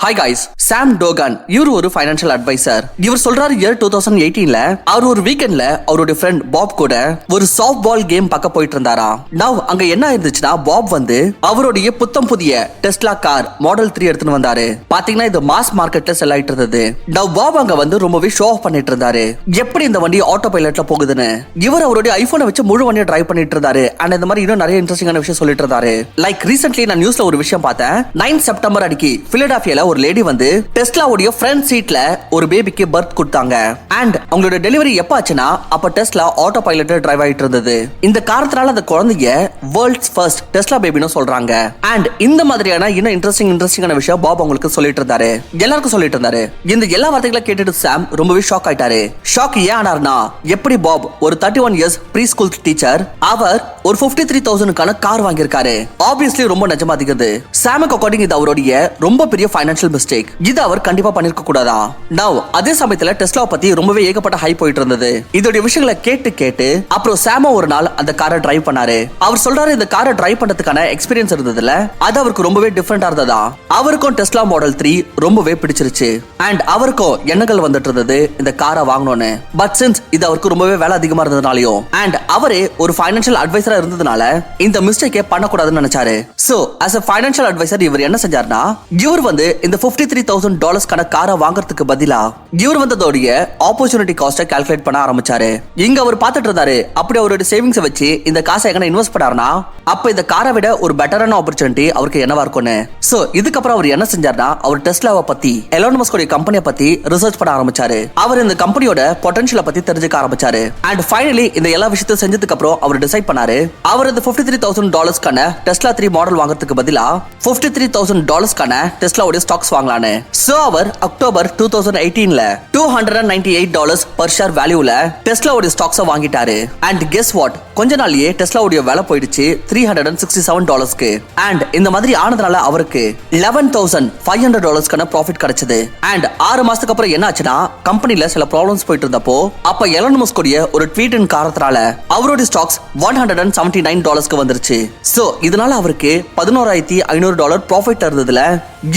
Hi guys, சாம் டோகன் இவர் ஒரு financial advisor. இவர் சொல்றாரு இயர் 2018ல அவர் ஒரு வீக்கெண்ட்ல அவருடைய ஃப்ரெண்ட் பாப் கூட ஒரு சாஃப்ட் பால் கேம் பார்க்க போயிட்டு இருந்தாரா. நவ் அங்க என்ன இருந்துச்சுன்னா, பாப் வந்து அவருடைய புத்தம் புதிய டெஸ்லா கார் மாடல் 3 எடுத்துன்னு வந்தாரு. பாத்தீங்கன்னா இது மாஸ் மார்க்கெட்ல செல் ஆயிட்டு இருந்தது. நவ் பாப் அங்க வந்து ரொம்பவே ஷோ ஆஃப் பண்ணிட்டு இருந்தாரு, எப்படி இந்த வண்டி ஆட்டோ பைலட்ல போகுதுன்னு. இவர் அவருடைய ஐபோனை வச்சு முழு வண்டியை டிரைவ் பண்ணிட்டு இருந்தாரு. அண்ட் இந்த மாதிரி இன்னும் நிறைய இன்ட்ரெஸ்டிங்கான விஷயம் சொல்லிட்டு இருந்தாரு. லைக் ரீசென்ட்லி நான் நியூஸ்ல ஒரு விஷயம் பார்த்தேன். 9 செப்டம்பர் அன்னைக்கு பிலடெல்பியால ஒரு லேடி வந்து டெஸ்லாவுடைய ஃப்ரண்ட் சீட்ல ஒரு பேபிக்கு பர்த் கொடுத்தாங்க. அண்ட் அவங்களோட டெலிவரி எப்ப ஆச்சுன்னா, அப்ப டெஸ்லா ஆட்டோ பைலட் டிரைவ் ஆயிட்டு இருந்தது. இந்த காரணத்தினால அந்த குழந்தைய வேர்ல்ட்ஸ் ஃபர்ஸ்ட் டெஸ்லா பேபின்னு சொல்றாங்க. அண்ட் இந்த மாதிரியான இன்னும் இன்ட்ரெஸ்டிங்கான விஷயம் பாப் உங்களுக்கு சொல்லிட்டு இருந்தாரு, எல்லாருக்கும் சொல்லிட்டு இருந்தாரு. இந்த எல்லா வார்த்தைகளை கேட்டுட்டு சாம் ரொம்பவே ஷாக் ஆயிட்டாரு. ஷாக் ஏன் ஆனார்னா, எப்படி பாப் ஒரு 31 இயர்ஸ் ப்ரீ ஸ்கூல் டீச்சர், அவர் ஒரு 53,000க்கான கார் வாங்கியிருக்காரு. ஆப்வியஸ்லி ரொம்ப நிஜமா அதிகது. சாமுக்கு அக்கார்டிங் இது அவருடைய ரொம்ப பெரிய ஃபைனான்சியல் மிஸ்டேக். இது அவர் கண்டிப்பா பண்ணிருக்க கூடாதா. நவ் அதே சமயத்துல டெஸ்லா பத்தி ரொம்பவே ஏகப்பட்ட ஹை போயிட்டு இருந்தது. இதோட விஷயங்களை கேட்டு அப்புறம் சாம ஒரு நாள் அந்த காரை டிரைவ் பண்ணாரு. அவர் சொல்றாரு, இந்த காரை டிரைவ் பண்றதுக்கான எக்ஸ்பீரியன்ஸ் இருந்ததுல அது அவருக்கு ரொம்பவே டிஃபரெண்டா இருந்ததா. அவருக்கும் டெஸ்லா மாடல் 3 ரொம்பவே பிடிச்சிருச்சு. அண்ட் அவருக்கும் எண்ணங்கள் வந்துட்டு இருந்தது இந்த காரை வாங்கணும்னு. பட் சின்ஸ் இது அவருக்கு ரொம்பவே வேலை அதிகமா இருந்ததுனாலயும் அண்ட் அவரே ஒரு ஃபைனான்சியல் அட்வைசரா இருந்ததுனால இந்த மிஸ்டேக்கே பண்ணக்கூடாதுன்னு நினைச்சாரு. So as a financial advisor இவர் என்ன செஞ்சார்னா, இவர் வந்து இந்த $53,000 காரை வாங்குறதுக்கு பதிலா இவர் வந்ததோடைய ஆப்பர்ச்சுனிட்டி காஸ்ட்டை கால்குலேட் பண்ண ஆரம்பிச்சாரு. இங்க அவர் பார்த்துட்டு இருந்தாரு, அப்படி அவருடைய சேவிங்ஸ் வச்சு இந்த காசை எங்க இன்வெஸ்ட் பண்ணாருன்னா, அப்ப இந்த காரை விட ஒரு பெட்டரான ஆப்பர்ச்சுனிட்டி அவருக்கு என்னவா இருக்கும்னு. சோ இதுக்கப்புறம் அவர் என்ன செஞ்சார்னா, அவர் டெஸ்லாவை பத்தி, எலான் மஸ்க் கம்பெனியை பத்தி ரிசர்ச் பண்ண ஆரம்பிச்சாரு. அவர் இந்த கம்பெனியோட பொட்டன்ஷியலை பத்தி தெரிஞ்சுக்க ஆரம்பிச்சாரு. அண்ட் ஃபைனலி இந்த எல்லா விஷயத்தையும் செஞ்சதுக்கு அப்புறம் அவர் டிசைட் பண்ணாரு, அவர் இந்த $53,000 டெஸ்லா 3 மாடல் வாங்குறதுக்கு பதிலா $53,000 டெஸ்லாவோட ஸ்டாக்ஸ் வாங்கலான்னு. சோ அவர் அக்டோபர் 2018ல $298 per share வேல்யூல டெஸ்லாவோட ஸ்டாக்ஸை வாங்கிட்டாரு. அண்ட் கெஸ் வாட், கொஞ்ச நாள்லயே டெஸ்லாவோட விலை போயிடுச்சு $367க்கு. அண்ட் இந்த மாதிரி ஆனதுனால அவருக்கு $11,500 ப்ராஃபிட் கிடைச்சது. அண்ட் 6 மாசத்துக்கு அப்புறம் என்ன ஆச்சுன்னா, கம்பெனில சில ப்ராப்ளம்ஸ் போயிட்டு இருந்தப்போ அப்ப எலான் மஸ்க் ஒரு ட்வீட்டின் காரணத்தினால அவரோட ஸ்டாக்ஸ் $179க்கு வந்துருச்சு. சோ இதனால அவருக்கு $11,500 ப்ராஃபிட் இருந்ததுல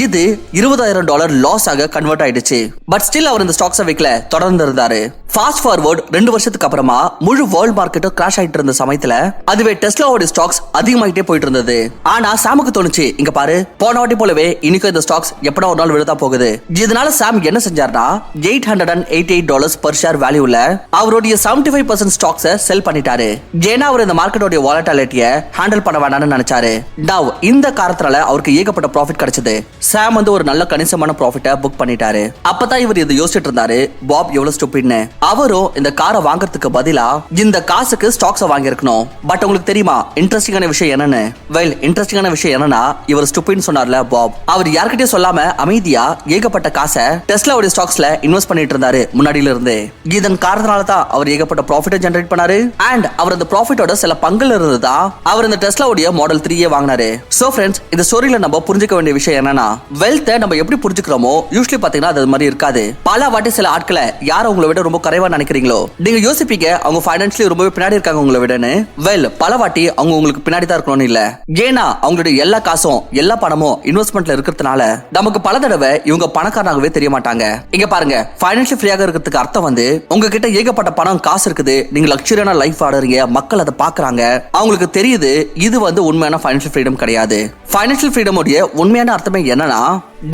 இது $20,000 லாஸ் ஆக கன்வெர்ட் ஆயிடுச்சு. பட் ஸ்டில் அவர் இந்த ஸ்டாக்ஸை விற்கல, தொடர்ந்து இருந்தாரு. ஃபாஸ்ட் ஃபார்வர்ட் 2 வருஷத்துக்கு அப்புறமா முழு வேர்ல்ட் மார்க்கெட்டும் கிராஷ் ஆயிட்டு இருந்த சமயத்துல அதுவே டெஸ்லாவோட ஸ்டாக்ஸ் அதிகமாயிட்டே போயிட்டு இருந்தது. ஆனா சாமுக்கு தோணுச்சு, இங்க பாரு, போன வாட்டி போலவே இன்னைக்கு இந்த ஸ்டாக்ஸ் எப்படா ஒரு நாள் விழுதா போகுது. இதனால சாம் என்ன செஞ்சார்னா, $888 per share வேல்யூல அவருடைய 75% ஸ்டாக்ஸை செல் பண்ணிட்டாரு. ஏன்னா அவர் இந்த மார்க்கெட்டோட வாலட்டிலிட்டியை ஹேண்டில் பண்ண வேண்டாம்னு நினைச்சாரு. நவ் இந்த காரணத்தால அவருக்கு ஏகப்பட்ட ப்ராஃபிட் கிடைச்சது. சாம் வந்து ஒரு நல்ல கணிசமான ப்ராஃபிட்டை புக் பண்ணிட்டாரு. அப்பதான் இவர் இதை யோசிச்சுட்டு இருந்தாரு, பாப் எவ்வளவு ஸ்டூபிட்னு. அவரும் இந்த காரை வாங்குறதுக்கு பதிலா இந்த காசுக்கு ஸ்டாக்ஸை வாங்கியிருக்கணும். பட் உங்களுக்கு தெரியுமா இன்ட்ரெஸ்டிங்கான விஷயம் என்னன்னு? வெல், இன்ட்ரெஸ்டிங்கான விஷயம் என்னன்னா, இவர் ஸ்டூபிட்னு சொன்னார்ல பாப், அவர் யார்கிட்டயும் சொல்லாம அமைதியா ஏகப்பட்ட காசை டெஸ்லாவோட ஸ்டாக்ஸ்ல இன்வெஸ்ட் பண்ணிட்டு இருந்தாரு முன்னாடியில இருந்து. இதன் காரணத்தால தான் அவர் ஏகப்பட்ட ப்ராஃபிட்டை ஜெனரேட் பண்ணாரு. அண்ட் அவர் அந்த ப்ராஃபிட்டோட சில பங்குல இருந்ததா அவர் இந்த டெஸ்லாவோட மாடல் 3 வாங்கினாரு. சோ ஃப்ரெண்ட்ஸ், இந்த ஸ்டோரியில நம்ம புரிஞ்சுக்க வேண்டிய விஷயம் என்னன்னா, வெல்த்தை நம்ம எப்படி புரிஞ்சுக்கிறோமோ யூஸ்வலி பாத்தீங்கன்னா அது மாதிரி இருக்காது. பல வாட்டி சில ஆட்களை யார் உங்களை விட ரொம்ப குறைவா நினைக்கிறீங்களோ நீங்க யோசிப்பீங்க அவங்க ஃபைனான்சியலி ரொம்பவே பின்னாடி இருக்காங்க உங்களை விடன்னு. வெல், பல வாட்டி அவங்க உங்களுக்கு பின்னாடி தான் இருக்கணும்னு இல்ல. ஏன்னா அவங்களுடைய எல்லா காசும் எல்லா பணமும் இன்வெஸ்ட்மெண்ட்ல இருக்கிறதுனால நமக்கு பல தடவை இவங்க பணக்காரனாகவே தெரிய மாட்டாங்க. இங்க பாருங்க, ஃபைனான்சியல் ஃப்ரீயாக இருக்கிறதுக்கு அர்த்தம் வந்து உங்ககிட்ட ஏகப்பட்ட பணம் காசு இருக்குது, நீங்க லக்ஸரியான லைஃப் வாடுறீங்க, மக்கள் அதை பாக்குறாங்க, அவங்களுக்கு தெரியுது. இது வந்து உண்மையான ஃபைனான்சியல் ஃப்ரீடம் கிடையாது. ஃபைனான்சியல் ஃப்ரீடம் உடைய உண்மையான அர்த்தமே என்னன்னா,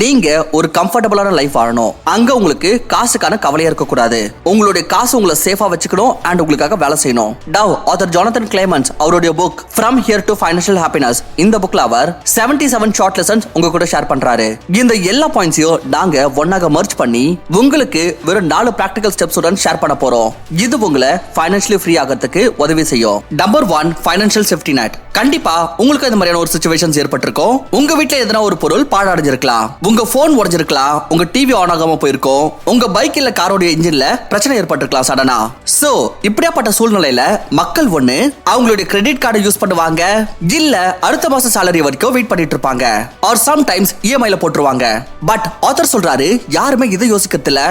நீங்க ஒரு கம்ஃபர்டபுளான லைஃப் வாழணும். அங்க உங்களுக்கு காசுக்கான கவலையா இருக்க கூடாது. உங்களுடைய காசு உங்களை சேஃபா வச்சுக்கணும் அண்ட் உங்களுக்காக வேலை செய்யணும். டவ் ஆத்தர் ஜானதன் கிளேமன்ஸ் அவருடைய book from here to financial happiness, இந்த புக்ல அவர் 77 ஷார்ட் லெசன்ஸ் உங்க கூட ஷேர் பண்றாரு. இந்த எல்லா பாயிண்ட்ஸையும் நாங்க ஒன்னாக மர்ஜ் பண்ணி உங்களுக்கு வெறும் 4 பிராக்டிகல் ஸ்டெப்ஸ் உடன் ஷேர் பண்ண போறோம். இது உங்களை ஃபைனான்சியலி ஃப்ரீ ஆகிறதுக்கு உதவி செய்யும். Number 1, financial safety net. கண்டிப்பா உங்களுக்கு இந்த மாதிரியான ஒரு சிச்சுவேஷன்ஸ் ஏற்பட்டிருக்கும். உங்க வீட்டுல எதனா ஒரு பொருள் பாழடைஞ்சிருக்கலாம், உங்க போன் உடைஞ்சிருக்கலாம், உங்க டிவி ஆன் ஆகாம போயிருக்கும், உங்க பைக் இல்ல காரோட இன்ஜின்ல பிரச்சனை பிரச்சனை ஏற்பட்டிருக்கலாம் சடனா. சோ இப்படியாப்பட்ட சூழ்நிலையில மக்கள் ஒண்ணு அவங்களுடைய கிரெடிட் கார்டை யூஸ் பண்ணுவாங்க, இல்ல அடுத்த மாசம் salary வரைக்கும் வெயிட் பண்ணிட்டு இருப்பாங்க, ஆர் சம்டைம்ஸ் இஎம்ஐல போட்டுருவாங்க. பட் ஆத்தர் சொல்றாரு யாருமே இதை யோசிக்கிறதுல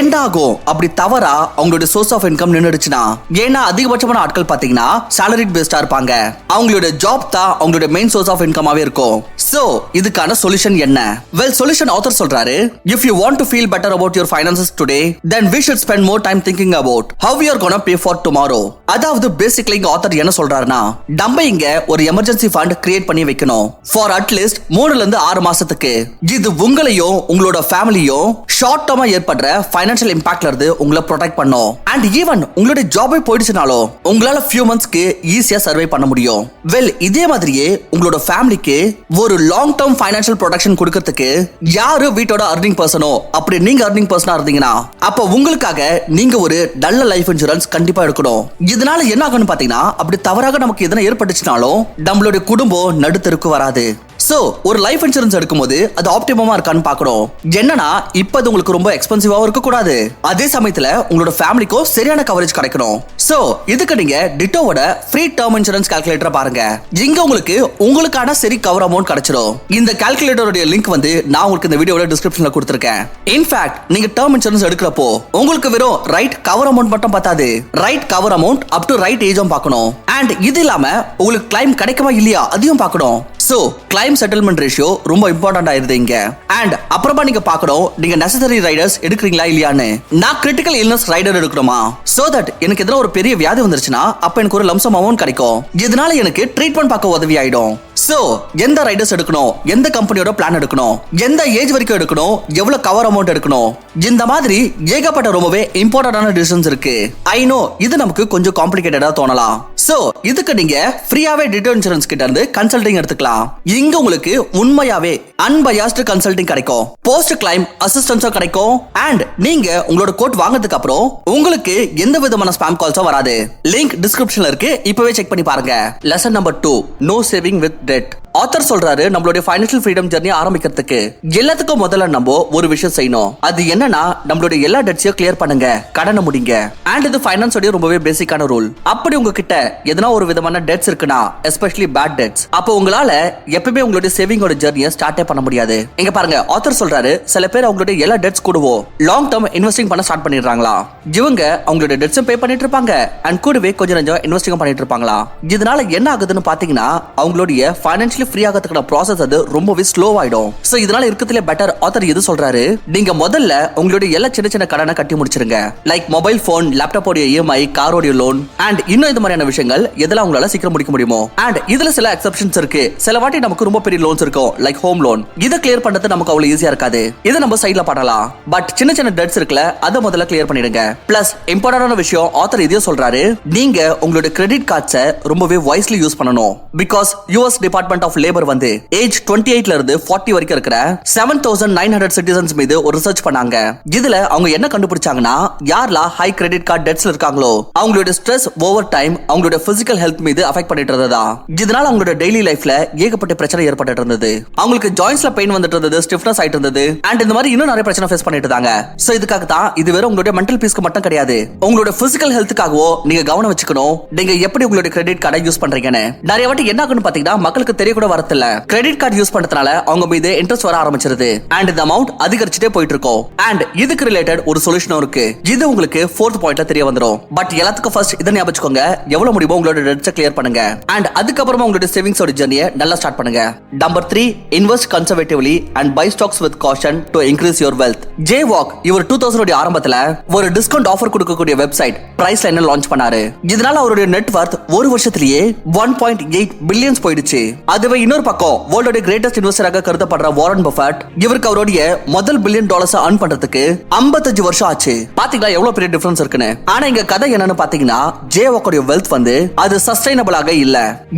என்ன ஆகும் அப்படி தவறா அவங்களுடைய சோர்ஸ் ஆஃப் இன்கம் நின்னுடுச்சுன்னா. ஏன்னா அதிகபட்சமான ஆட்கள் பாத்தீங்கன்னா salary பேஸ்டா இருப்பாங்க, அவங்களுடைய ஜாப் தான் அவங்களுடைய மெயின் சோர்ஸ் ஆஃப் இன்கமாவே இருக்கும். சோ இதுக்கான சொல்யூஷன் என்ன? வெல் சொல்யூஷன் ஆத்தர் சொல்றாரு, if you want to feel better about your finances today, then we should spend more time thinking about how we are gonna pay for tomorrow. அதாவது basically இங்க author என்ன சொல்றாருன்னா, நம்ம இங்க ஒரு emergency fund create பண்ணி வைக்கணும் ஃபார் அட்லீஸ்ட் 3 ல இருந்து 6 மாசத்துக்கு. இது உங்களையும் உங்களோட ஃபேமிலியும் ஷார்ட் டர்மா ஏற்படுற ஃபைனான்சியல் இம்பாக்ட்ல இருந்து உங்களை ப்ரொடெக்ட் பண்ணும். அண்ட் ஈவன் உங்களுடைய ஜாபே போயிடுச்சுனாலும் உங்களால ஃபியூ மந்த்ஸ்க்கு ஈஸியா சர்வை பண்ண முடியும். வெல் இதே மாதிரியே உங்களோட ஃபேமிலிக்கு ஒரு லாங் டர்ம் ஃபைனான்சியல் ப்ரொடெக்ஷன் கொடுக்கிறதுக்கு யாரு வீட்டோட அர்னிங் பர்சனோ அப்படி நீங்க அர்னிங் பர்சனா இருந்தீங்கன்னா அப்ப உங்களுக்காக நீங்க ஒரு நல்ல லைஃப் இன்சூரன்ஸ் கண்டிப்பா எடுக்கணும். இதனால என்ன ஆகும்னு பாத்தீங்கன்னா, அப்படி தவறாக நமக்கு எதனா ஏற்பட்டுச்சுனாலும் நம்மளுடைய குடும்பம் நடுத்தருக்கு வராது. சோ ஒரு லைஃப் இன்சூரன்ஸ் எடுக்கும்போது அது ஆப்டிமமா இருக்கான்னு பார்க்கணும். என்னன்னா இப்ப அது உங்களுக்கு ரொம்ப எக்ஸ்பென்சிவாவும் இருக்க கூடாது, அதே சமயத்துல உங்களோட ஃபேமிலிக்கும் சரியான கவரேஜ் கிடைக்கணும். சோ இதுக்கு நீங்க டிட்டோவோட ஃப்ரீ டர்ம் இன்சூரன்ஸ் கால்குலேட்டர் பாருங்க. இங்க உங்களுக்கு உங்களுக்கான சரி கவர் அமௌண்ட் கிடைச்சிடும். இந்த கால்குலேட்டரோட லிங்க் வந்து நான் உங்களுக்கு இந்த வீடியோட டிஸ்கிரிப்ஷன்ல கொடுத்திருக்கேன். இன்ஃபேக்ட் நீங்க டர்ம் இன்சூரன்ஸ் எடுக்கிறப்போ உங்களுக்கு வெறும் ரைட் கவர் அமௌண்ட் மட்டும் பார்த்தாது, right cover amount up to right ஏஜும் பார்க்கணும். அண்ட் இது இல்லாம உங்களுக்கு கிளைம் கிடைக்குமா இல்லையா அதையும் பார்க்கணும். சோ கிளைம் செட்டில்மெண்ட் ரேஷியோ ரொம்ப இம்பார்ட்டன்ட் ஆயிருது இங்க. அண்ட் அப்புறமா நீங்க பார்க்கணும் நீங்க நெசசரி ரைடர்ஸ் எடுக்கிறீங்களா இல்லையான்னு. நான் கிரிட்டிக்கல் இல்னஸ் ரைடர் எடுக்கணுமா, சோ தட் எனக்கு எதனா ஒரு பெரிய வியாதி வந்துருச்சுன்னா அப்ப எனக்கு ஒரு லம்சம் அமௌண்ட் கிடைக்கும், இதனால எனக்கு ட்ரீட்மெண்ட் பார்க்க உதவி ஆயிடும். சோ எந்த ரைடர்ஸ் எடுக்கணும், எந்த கம்பெனியோட பிளான் எடுக்கணும், எந்த ஏஜ் வரைக்கும் எடுக்கணும், எவ்வளவு கவர் அமௌண்ட் எடுக்கணும், இந்த மாதிரி ஏகப்பட்ட ரொம்பவே இம்பார்ட்டன்டான டிசிஷன்ஸ் இருக்கு. ஐ நோ இது நமக்கு கொஞ்சம் காம்ப்ளிகேட்டடா தோணலாம். சோ இதுக்கு நீங்க ஃப்ரீயாவே டிட்டோ இன்சூரன்ஸ் கிட்ட இருந்து கன்சல்டிங் எடுத்துக்கலாம். இங்க உங்களுக்கு உண்மையாவே அன்பயாஸ்டு கன்சல்டிங் கிடைக்கும், போஸ்ட் கிளைம் அசிஸ்டன்ஸும் கிடைக்கும். அண்ட் நீங்க உங்களோட கோட் வாங்குறதுக்கு அப்புறம் உங்களுக்கு எந்த விதமான ஸ்பாம் கால்ஸும் வராது. லிங்க் டிஸ்கிரிப்ஷன்ல இருக்கு, இப்பவே செக் பண்ணி பாருங்க. Lesson number 2, no saving with debt. Author சொல்றாரு நம்மளுடைய ஃபைனான்சியல் ஃப்ரீடம் ஜர்னி ஆரம்பிக்கிறதுக்கு எல்லாத்துக்கும் முதல்ல நம்ம ஒரு விஷயம் செய்யணும். அது என்னன்னா நம்மளுடைய எல்லா டெட்ஸையும் கிளியர் பண்ணுங்க, கடனை முடிங்க. அண்ட் இது ஃபைனான்ஸ் உடைய ரொம்பவே பேசிக்கான ரூல். அப்படி உங்ககிட்ட எதனா ஒரு விதமான டெட்ஸ் இருக்குன்னா, எஸ்பெஷலி பேட் டெட்ஸ், அப்போ உங்களால எப்பவுமே உங்களுடைய சேவிங்கோட ஜர்னியை ஸ்டார்ட்டே பண்ண முடியாது. இங்க பாருங்க ஆத்தர் சொல்றாரு சில பேர் அவங்களுடைய எல்லா டெட்ஸ் கூடவோ லாங் டர்ம் இன்வெஸ்டிங் பண்ண ஸ்டார்ட் பண்ணிடுறாங்களா. இவங்க அவங்களுடைய டெட்ஸும் பே பண்ணிட்டு இருப்பாங்க அண்ட் கூடவே கொஞ்சம் இன்வெஸ்டிங் பண்ணிட்டு இருப்பாங்களா. இதனால என்ன ஆகுதுன்னு பாத்தீங்கன்னா அவங்களுடைய ஃபைனான்சியல் ஃப்ரீ ஆகிறதுக்கான ப்ராசஸ் அது ரொம்பவே ஸ்லோ ஆயிடும். சோ இதனால இருக்கிறதுல பெட்டர் ஆத்தர் எது சொல்றாரு, நீங்க முதல்ல உங்களுடைய எல்லா சின்ன சின்ன கடனை கட்டி முடிச்சிருங்க. லைக் மொபைல் போன், லேப்டாப்போட இஎம்ஐ, காரோட லோன் அண்ட் இன்னும் இந்த மாதிரியான விஷயங்கள் எதெல்லாம் உங்களால சீக்கிரம் முடிக்க முடியுமோ. அண்ட் இதுல சில எக்ஸெப்ஷன்ஸ் இருக்கு. சில வாட்டி நமக்கு ரொம்ப பெரிய லோன்ஸ் இருக்கும், லைக் ஹோம் லோன். இதை கிளியர் பண்றது நமக்கு அவ்வளவு ஈஸியா இருக்காது, இதை நம்ம சைட்ல பண்ணலாம். பட் சின்ன சின்ன டெட்ஸ் இருக்குல்ல அதை முதல்ல கிளியர் பண்ணிடுங்க. பிளஸ் இம்பார்ட்டன்டான விஷயம் ஆத்தர் இதையும் சொல்றாரு, நீங்க உங்களுடைய கிரெடிட் கார்ட்ஸை ரொம்பவே வைஸ்லி யூஸ் பண்ணணும். Because US department of labour வந்து ஏஜ் 28ல இருந்து 40 வரைக்கும் இருக்கிற 7900 சிட்டிசன்ஸ் மீது ஒரு ரிசர்ச் பண்ணாங்க. இதுல அவங்க என்ன கண்டுபிடிச்சாங்கன்னா, யாரெல்லாம் ஹை கிரெடிட் கார்டு டெட்ஸ்ல இருக்காங்களோ அவங்களுடைய ஸ்ட்ரெஸ் ஓவர் டைம் அவங்களுடைய பிசிக்கல் ஹெல்த் மீது அஃபெக்ட் பண்ணிட்டு இருந்ததா. இதனால அவங்களுடைய டெய்லி லைஃப்ல ஏகப்பட்ட பிரச்சனை ஏற்பட்டு இருந்தது. அவங்களுக்கு ஜாயின்ஸ்ல பெயின் வந்துட்டு இருந்தது, ஸ்டிஃப்னஸ் ஆயிட்டு இருந்தது அண்ட் இந்த மாதிரி இன்னும் நிறைய பிரச்சனை ஃபேஸ் பண்ணிட்டு இருந்தாங்க. சோ இதுக்காக தான் இது வெறும் உங்களுடைய மென்டல் பீஸ்க்கு மட்டும் கிடையாது, உங்களுடைய பிசிக்கல் ஹெல்த்துக்காகவோ நீங்க கவனம் வச்சுக்கணும். நீங்க எப்படி உங்களுடைய கிரெடிட் கார்டை யூஸ் பண்றீங்கன்னு. நிறைய வாட்டி என்ன ஆகுன்னு பாத்தீங்கன்னா மக்களுக்கு தெரிய கூட வரதில்ல. கிரெடிட் கார்டு யூஸ் பண்றதுனால அவங்க மீது இன்ட்ரெஸ்ட் வர ஆரம்பிச்சிருது அண்ட் இந்த அமௌண்ட் அதிகரிச்சுட்டே போயிட்டு இருக்கும். அண்ட் இதுக்கு ரிலேட்டட் ஒரு சொல்யூஷனும் இருக்கு. இது உங்களுக்கு 4th பாயிண்ட்ல தெரிய வந்துரும். பட் எல்லாத்துக்கும் ஃபர்ஸ்ட் இதை ஞாபகம் வச்சுக்கோங்க, எவ்வளவு முடியுமோ உங்களோட டெட்ஸை கிளியர் பண்ணுங்க. அண்ட் அதுக்கப்புறமா உங்களுடைய சேவிங்ஸோட ஜர்னியை நல்லா ஸ்டார்ட் பண்ணுங்க. Number 3, invest conservatively and buy stocks with caution to increase your wealth. ஜேவாக் இவர் 2000 ஆரம்பத்துல ஒரு டிஸ்கவுண்ட் ஆஃபர் கொடுக்கக்கூடிய வெப்சைட் பிரைஸ் லைன் லான்ச் பண்ணாரு. இதனால அவருடைய நெட் வர்த் ஒரு வருஷத்திலேயே 1.8 பில்லியன்ஸ் போயிடுச்சு. அதுவே இன்னொரு பக்கம் வேர்ல்டோட கிரேட்டஸ்ட் இன்வெஸ்டராக கருதப்படுற வாரன் பஃபெட் இவருக்கு அவருடைய முதல் $1 பில்லியன் earn பண்றதுக்கு 55 வருஷம் ஆச்சு. பாத்தீங்களா எவ்வளவு பெரிய டிஃபரன்ஸ் இருக்குன்னு. ஆனா இங்க கதை என்னன்னு பாத்தீங்கன்னா ஜேவாக்கோட வெல்த் வந்து அது சஸ்டைனபிளாக இல்ல.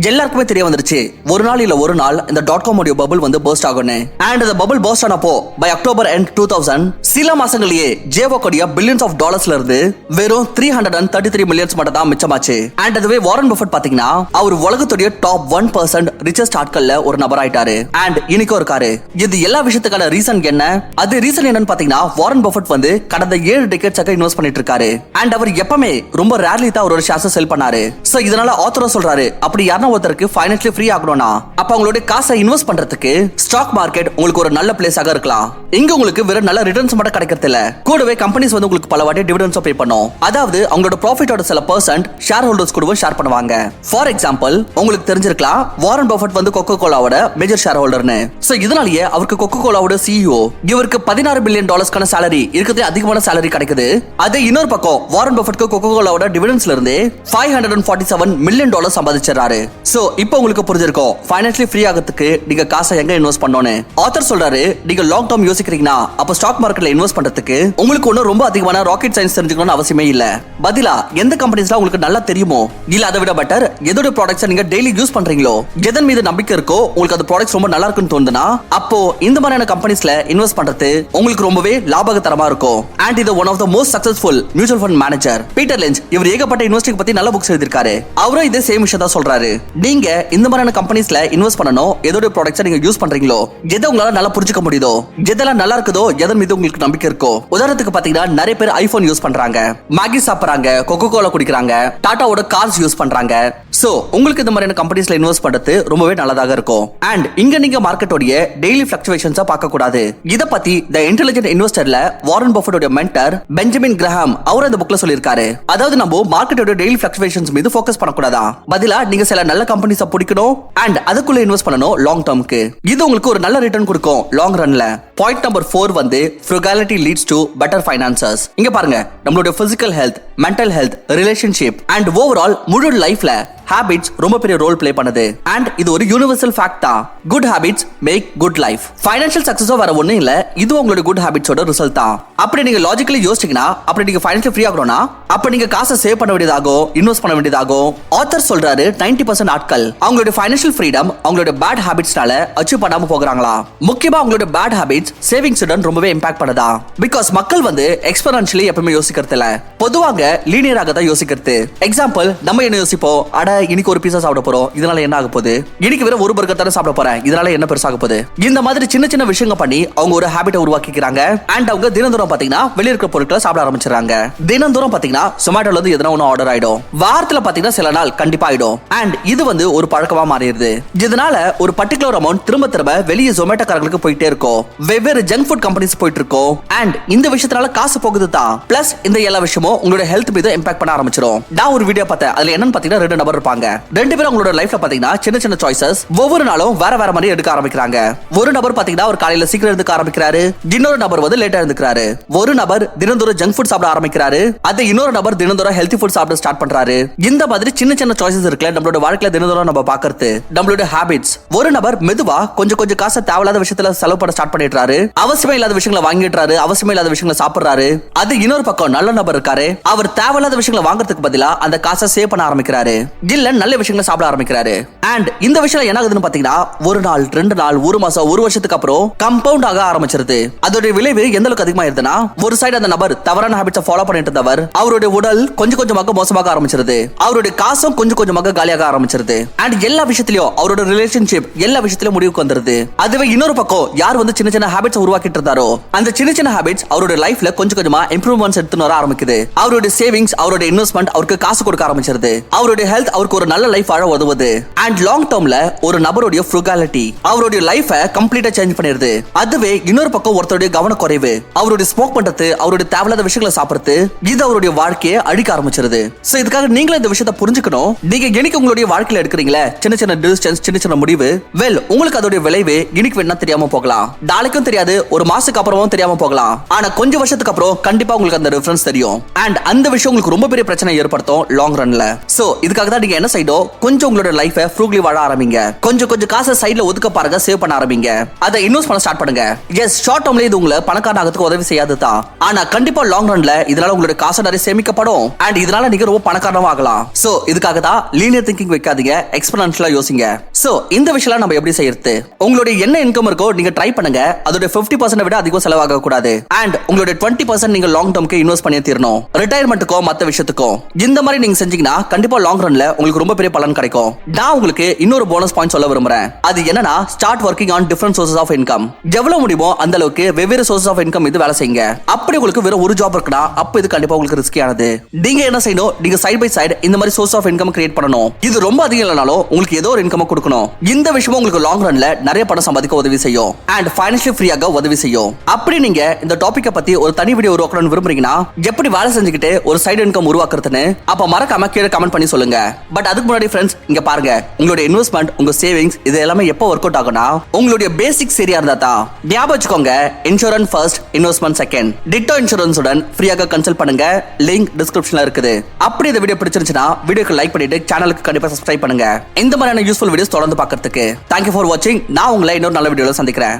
எல்லாருக்குமே தெரிய வந்துருச்சு ஒரு நாள் இல்ல ஒரு நாள் இந்த .com உடைய பபிள் வந்து பர்ஸ்ட் ஆகும்னு. அண்ட் இந்த பபிள் பர்ஸ்ட் ஆனப்போ பை அக்டோபர் end 2000 சில மாசங்களிலேயே ஜேவாக்கோட பில்லியன்ஸ் ஆஃப் டாலர்ஸ்ல இருந்து வெறும் 333 மில்லியன்ஸ் மட்டும் தான் மிச்சமாச்சு. அண்ட் அதுவே வாரன் பஃபெட் பாத்தீங்கன்னா அவர் உலகத்துடைய டாப் 1% ரிச்சஸ்ட் ஆட்கள்ல ஒரு நபர் ஆயிட்டாரு அண்ட் இன்னைக்கும் இருக்காரு. இது எல்லா விஷயத்துக்கான ரீசன் என்ன? அது ரீசன் என்னன்னு பாத்தீங்கன்னா வாரன் பஃபெட் வந்து கடந்த 7 டெக்கேட்ஸாக இன்வெஸ்ட் பண்ணிட்டு இருக்காரு அண்ட் அவர் எப்பவுமே ரொம்ப ரேர்லி தான் அவரோட ஷேர்ஸை செல் பண்ணாரு. சோ இதனால ஆத்தரும் சொல்றாரு அப்படி யாரா ஒருத்தருக்கு ஃபைனான்ஷியலி ஃப்ரீ ஆகணும்னா அப்ப அவங்களுடைய காசை இன்வெஸ்ட் பண்றதுக்கு ஸ்டாக் மார்க்கெட் உங்களுக்கு ஒரு நல்ல பிளேஸாக இருக்கலாம். இங்க உங்களுக்கு வெறும் நல்ல ரிட்டர்ன்ஸ் மட்டும் கிடைக்கிறது இல்ல, கூடவே கம்பெனிஸ் வந்து உங்களுக்கு பல வாட்டி டிவிடெண்ட்ஸ் பே பண்ணும். அதாவது அவங்களோட ப்ராஃபிட்டோட சில % ஷேர் ஹோல்டர்ஸ் கூடவும் ஷேர் பண்ணுவாங்க. ஃபார் எக்ஸாம்பிள் உங்களுக்கு தெரிஞ்சிருக்கலாம் வாரன் பஃபெட் வந்து கோகோ கோலாவோட மேஜர் ஷேர் ஹோல்டர்னு. சோ இதனாலேயே அவருக்கு கோகோ கோலாவோட CEO இவருக்கு $16 பில்லியன் சாலரி இருக்கிறதே அதிகமான சாலரி கிடைக்குது. அதே இன்னொரு பக்கம் வாரன் பஃபெட்க்கு கோகோ கோலாவோட டிவிடெண்ட்ஸ்ல இருந்து $547 மில்லியன் சம்பாதிச்சாரு. சோ இப்போ உங்களுக்கு புரிஞ்சிருக்கும் ஃபைனான்ஷியலி ஃப்ரீ ஆகிறதுக்கு நீங்க காசை எங்க இன்வெஸ்ட் பண்ணணும்னு. ஆத்தர் சொல்றாரு நீங்க லாங் டர்ம் யோசிக்கிறீங்கன்னா அப்ப ஸ்டாக் மார்க்கெட்ல இன்வெஸ்ட் பண்றதுக்கு உங்களுக்கு ஒன்னும் ரொம்ப அதிகமான ராக்கெட் சயின்ஸ் தெரிஞ்சுக்கணும்னு அவசியமே இல்ல. பதிலா எந்த கம்பெனிஸ்லாம் உங்களுக்கு நல்லா தெரியுமோ இல்ல அதை விட பெட்டர் எதோட ப்ராடக்ட்ஸ் நீங்க டெய்லி யூஸ் பண்றீங்களோ எதன் மீது நம்பிக்கை இருக்கோ உங்களுக்கு அந்த ப்ராடக்ட்ஸ் ரொம்ப நல்லா இருக்குன்னு தோணுதுன்னா அப்போ இந்த மாதிரியான கம்பெனிஸ்ல இன்வெஸ்ட் பண்றது உங்களுக்கு ரொம்பவே லாபகரமா இருக்கும். அண்ட் இது one of the most successful mutual fund manager Peter Lynch இவர் ஏகப்பட்ட இன்வெஸ்டிங் பத்தி நல்ல புக்ஸ் எழுதிருக்காரு. அவரும் இதே சேம் விஷயம் தான் சொல்றாரு. நீங்க இந்த மாதிரியான கம்பெனிஸ்ல இன்வெஸ்ட் பண்ணணும் எதோட ப்ராடக்ட்ஸ் நீங்க யூஸ் பண்றீங்களோ எதை உங்களால நல்லா புரிஞ்சுக்க முடியுதோ எதெல்லாம் நல்லா இருக்குதோ எதன் மீது உங்களுக்கு நம்பிக்கை இருக்கோ. உதாரணத்துக்கு பாத்தீங்கன்னா நிறைய பேர் ஐபோன் யூஸ் பண்றாங்க, மேகி சாப்பிடுறாங்க, கோகோ கோலா குடிக்கிறாங்க, டாடாவோட கார்ஸ் யூஸ் பண்றாங்க. சோ உங்களுக்கு இந்த மாதிரியான கம்பெனிஸ்ல இன்வெஸ்ட் பண்றது ரொம்பவே நல்லதாக இருக்கும். அண்ட் இங்க நீங்க மார்க்கெட்டோட டெய்லி ஃபிளக்சுவேஷன்ஸா பார்க்க கூடாது. இத பத்தி தி இன்டெலிஜென்ட் இன்வெஸ்டர்ல வாரன் பஃபெட்டோட மென்டர் பெஞ்சமின் கிரஹாம் அவர் அந்த புக்ல சொல்லிருக்காரு. அதாவது நம்ம மார்க்கெட்டோட டெய்லி ஃபிளக்சுவேஷன்ஸ் மீது ஃபோக்கஸ் பண்ணக்கூடாதா, பதிலா நீங்க சில நல்ல கம்பெனிஸை பிடிக்கணும் அண்ட் அதுக்குள்ள இன்வெஸ்ட் பண்ணணும் லாங் டர்ம்க்கு. இது உங்களுக்கு ஒரு நல்ல ரிட்டர்ன் கொடுக்கும் லாங் ரன்ல. பாயிண்ட் நம்பர் 4 வந்து frugality leads to better finances. இங்க பாருங்க நம்மளோட physical health, mental health, relationship and overall முழு லைஃப்ல habits ரொம்ப பெரிய ரோல் ப்ளே பண்ணுது. அண்ட் இது ஒரு யூனிவர்சல் ஃபேக்ட் தான். Good habits make good life. Financial சக்சஸோ வர ஒண்ணும் இல்ல, இது உங்களோட குட் ஹேபிட்ஸோட ரிசல்ட் தான். அப்படி நீங்க லாஜிக்கலி யோசிச்சீங்கன்னா அப்படி நீங்க ஃபைனான்ஷியல் ஃப்ரீ ஆகணும்னா அப்ப நீங்க காசை சேவ் பண்ண வேண்டியதாகும், இன்வெஸ்ட் பண்ண வேண்டியதாகும். ஆத்தர் சொல்றாரு 90% ஆட்கள் அவங்களோட ஃபைனான்ஷியல் ஃப்ரீடம் அவங்களோட பேட் ஹேபிட்ஸ்னால அச்சீவ் பண்ணாம போகிறாங்களா. முக்கியமா அவங்களோட பேட் ஹேபிட்ஸ் சேவிங்ஸ் உடன் ரொம்பவே இம்பாக்ட் பண்ணுதா. பிகாஸ் மக்கள் வந்து எக்ஸ்பெரன்ஷியலி எப்பவுமே யோசிக்கிறது இல்ல, பொதுவாக லீனியராக தான் யோசிக்கிறது. எக்ஸாம்பிள் நம்ம என்ன யோசிப்போம், அட இன்னைக்கு ஒரு பீஸா சாப்பிட போறோம் இதனால என்ன ஆக போகுது, இன்னைக்கு வேற ஒரு பர்கர் தானே சாப்பிட போறேன் இதனால என்ன பெருசாக போகுது. இந்த மாதிரி சின்ன சின்ன விஷயங்கள் பண்ணி அவங்க ஒரு ஹேபிட்டை உருவாக்கிக்கிறாங்க. அண்ட் அவங்க தினந்தோறும் பாத்தீங்கன்னா வெளிய இருக்கிற பொருட்களை சாப்பிட ஆரம்பிச்சிடறாங்க. தினந்தோறும் பாத்தீங்கன்னா சொமாட்டோல இருந்து எதனா ஒன்று ஆர்டர் ஆயிடும், வாரத்துல பாத்தீங்கன்னா சில நாள் கண்டிப்பா ஆயிடும். அண்ட் இது வந்து ஒரு பழக்கமா மாறிடுது. இதனால ஒரு பர்டிகுலர் அமௌண்ட் திரும்ப திரும்ப வெளியே ஜொமேட்டோக்காரங்களுக்கு போயிட்டே இருக்கும், வெவ்வேறு ஜங்க் ஃபுட் கம்பெனிஸ் போயிட்டு இருக்கும். அண்ட் இந்த விஷயத்தினால காசு போகுது தான், பிளஸ் இந்த எல்லா விஷயமும் உங்களோட ஹெல்த் மீது இம்பாக்ட் பண்ண ஆரம்பிச்சிடும். நான் ஒரு வீடியோ பார்த்தேன், அதுல என்னன்னு பாத்தீங்கன்னா 2 நபர் இருப்பாங்க. 2 பேரும் அவங்களோட லைஃப்ல பாத்தீங்கன்னா சின்ன சின்ன சாய்ஸஸ் ஒவ்வொரு நாளும் வேற வேற மாதிரி எடுக்க ஆரம்பிக்கிறாங்க. ஒரு நபர் பாத்தீங்கன்னா ஒரு காலையில சீக்கிரம் எழுந்துக்க ஆரம்பிக்கிறாரு, இன்னொரு நபர் வந்து லேட்டா எழுந்துக்கிறாரு. ஒரு நபர் தினந்தோறும் ஜங்க் ஃபுட் சாப்பிட ஆரம்பிக்கிறாரு, அது இன்னொரு நபர் தினந்தோறும் ஹெல்தி ஃபுட் சாப்பிட ஸ்டார்ட் பண்றாரு. இந்த மாதிரி சின்ன சின்ன சாய்ஸஸ் இருக்குல்ல நம்மளோட வாழ்க்கையில தினந்தோறும் நம்ம பாக்குறது நம்மளோட ஹேபிட்ஸ். ஒரு நபர் மெதுவா கொஞ்சம் கொஞ்சம் காசை தேவையில்லாத விஷயத்துல செலவு பண்ண ஸ்டார்ட் பண்ணிடுறாரு, அவசியமே இல்லாத விஷயங்களை வாங்கிடுறாரு, அவசியமே இல்லாத விஷயங்களை சாப்பிடுறாரு. அது இன்னொரு பக்கம் நல்ல நபர் இருக்காரு, அவர் தேவையில்லாத விஷயங்களை வாங்குறதுக்கு பதிலா அந்த காசை சேவ் பண்ண ஆரம்பிக்கிறாரு, இல்ல நல்ல விஷயங்களை சாப்பிட ஆரம்பிக்கிறாரு. அண்ட் இந்த விஷயம் என்ன ஆகுதுன்னு பாத்தீங்கன்னா ஒரு நாள் 2 நாள் 1 மாசம் 1 வருஷத்துக்கு அப்புறம் கம்பவுண்ட் ஆக ஆரம்பிச்சிருது. அதோட விளைவு எந்த அளவுக்கு அதிகமாயிருதுன்னா ஒரு சைடு அந்த நபர் தவறான ஹேபிட்ஸை ஃபாலோ பண்ணிட்டு இருந்தவர் அவருடைய உடல் கொஞ்சம் கொஞ்சமாக மோசமாக ஆரம்பிச்சிருது, அவருடைய காசும் கொஞ்சம் கொஞ்சமாக காலியாக ஆரம்பிச்சிருது. அண்ட் எல்லா விஷயத்திலயும் அவரோட ரிலேஷன்ஷிப் எல்லா விஷயத்திலும் முடிவுக்கு வந்துருது. அதுவே இன்னொரு பக்கம் யார் வந்து சின்ன சின்ன ஹேபிட்ஸ் உருவாக்கிட்டு இருந்தாரோ அந்த சின்ன சின்ன ஹேபிட்ஸ் அவரோட லைஃப்ல கொஞ்சம் கொஞ்சமா இம்ப்ரூவ்மெண்ட்ஸ் எடுத்து வர ஆரம்பிக்குது. அவருடைய சேவிங்ஸ் அவருடைய இன்வெஸ்ட்மெண்ட் அவருக்கு காசு கொடுக்க ஆரம்பிச்சிருது, அவருடைய ஹெல்த் அவருக்கு ஒரு நல்ல லைஃப் வாழ உதவுது. அண்ட் லாங் டர்ம்ல ஒரு நபருடைய ஃப்ரூகாலிட்டி அவருடைய லைஃபை கம்ப்ளீட்டா சேஞ்ச் பண்ணிருது. அதுவே இன்னொரு பக்கம் ஒருத்தருடைய கவன குறைவு, அவருடைய ஸ்மோக் பண்றது, அவருடைய தேவையில்லாத விஷயங்களை சாப்பிடுறது, இது அவருடைய வாழ்க்கையை அழிக்க ஆரம்பிச்சிருது. சோ இதுக்காக நீங்களும் இந்த விஷயத்தை புரிஞ்சுக்கணும். நீங்க எனக்கு உங்களுடைய வாழ்க்கையில எடுக்கிறீங்களே சின்ன சின்ன டிசிஷன்ஸ், சின்ன சின்ன முடிவு, வெல் உங்களுக்கு அதோட விளைவு இன்னைக்கு வேணா தெரியாம போகலாம், நாளைக்கும் தெரியாது, ஒரு மாசத்துக்கு அப்புறமும் தெரியாம போகலாம், ஆனா கொஞ்சம் வருஷத்துக்கு அப்புறம் கண்டிப்பா உங்களுக்கு அந்த டிஃபரன்ஸ் தெரியும். அண்ட் அந்த விஷயம் உங்களுக்கு ரொம்ப பெரிய பிரச்சனை ஏற்படுத்தும் லாங் ரன்ல. சோ இதுக்காக தான் நீங்க என்ன செய்யணும், கொஞ்சம் உங்களோட லைஃபை ஃப்ரூக்லி வாழ ஆரம்பிங்க, கொஞ்சம் கொஞ்சம் காசை சைடுல ஒதுக்க பாருங்க, சேவ் பண்ண ஆரம்பிங்க, அதை இன்வெஸ்ட் பண்ண ஸ்டார்ட் பண்ணுங்க. எஸ் ஷார்ட் டர்ம்ல இது உங்களை பணக்காரன் ஆகிறதுக்கு உதவி செய்யாது, தெரியாது தான். ஆனா கண்டிப்பா லாங் ரன்ல இதனால உங்களுடைய காசு நிறைய சேமிக்கப்படும் அண்ட் இதனால நீங்க ரொம்ப பணக்காரமா ஆகலாம். சோ இதுக்காக தான் லீனியர் திங்கிங் வைக்காதீங்க, எக்ஸ்போனன்ஷியலா யோசிங்க. சோ இந்த விஷயம் நம்ம எப்படி செய்யறது? உங்களுடைய என்ன இன்கம் இருக்கோ நீங்க ட்ரை பண்ணுங்க. அதோட 50% விட அதிகம் செலவாக கூடாது. அண்ட் உங்களுடைய 20% நீங்க லாங் டர்ம்க்கு இன்வெஸ்ட் பண்ணி தீரணும். ரிட்டையர்மெண்ட்டுக்கோ மத்த விஷயத்துக்கும். இந்த மாதிரி நீங்க செஞ்சீங்கன்னா கண்டிப்பா லாங் ரன்ல உங்களுக்கு ரொம்ப பெரிய பலன் கிடைக்கும். நான் உங்களுக்கு இன்னொரு போனஸ் பாயிண்ட் சொல்ல விரும்புறேன். அது என்னன்னா start working on different sources of income. எவ்வளவு முடியுமோ அந்த அளவுக்கு வெவ்வேறு சோர்சஸ் ஆஃப் இன்கம் இது வேலை செய்யுங்க. அப்படி உங்களுக்கு வெறும் ஒரு ஜாப் இருக்குன்னா அப்ப இது கண்டிப்பா உங்களுக்கு ரிஸ்கியானது. நீங்க என்ன செய்யணும்? நீங்க சைடு பை சைடு இந்த மாதிரி சோர்ஸ் ஆஃப் இன்கம் கிரியேட் பண்ணணும். இது ரொம்ப அதிகம் இல்லனாலும் உங்களுக்கு ஏதோ ஒரு இன்கம் கொடுக்கணும். இந்த விஷயம் உங்களுக்கு லாங் ரன்ல நிறைய பணம் சம்பாதிக்க உதவி செய்யும் அண்ட் ஃபைனான்ஷியல் ஃப்ரீயாக உதவி செய்யும். அப்படி நீங்க இந்த டாபிக்க பத்தி ஒரு தனி வீடியோ உருவாக்கணும்னு விரும்புறீங்கன்னா எப்படி வேலை செஞ்சுக்கிட்டு ஒரு சைடு இன்கம் உருவாக்குறதுன்னு அப்ப மறக்காம கீழே கமெண்ட் பண்ணி சொல்லுங்க. பட் அதுக்கு முன்னாடி ஃப்ரெண்ட்ஸ் இங்க பாருங்க, உங்களுடைய இன்வெஸ்ட்மெண்ட், உங்க சேவிங்ஸ் இது எல்லாமே எப்போ ஒர்க் அவுட் ஆகும்னா உங்களுடைய பேசிக் சரியா இருந்தா தான். ஞாபகம் வச்சுக்கோங்க, insurance first, investment second. Ditto insurance உடன் ஃப்ரீயாக கன்சல்ட் பண்ணுங்க. லிங்க் டிஸ்கிரிப்ஷன்ல இருக்குது. அப்படி இந்த வீடியோ பிடிச்சிருந்துச்சுன்னா வீடியோக்கு லைக் பண்ணிட்டு சேனலுக்கு கண்டிப்பா சப்ஸ்கிரைப் பண்ணுங்க. இந்த மாதிரியான யூஸ்ஃபுல் வீடியோஸ் தொடர்ந்து பார்க்கிறதுக்கு. தேங்க்யூ ஃபார் வாட்சிங். நான் உங்களை இன்னொரு நல்ல வீடியோல சந்திக்கிறேன்.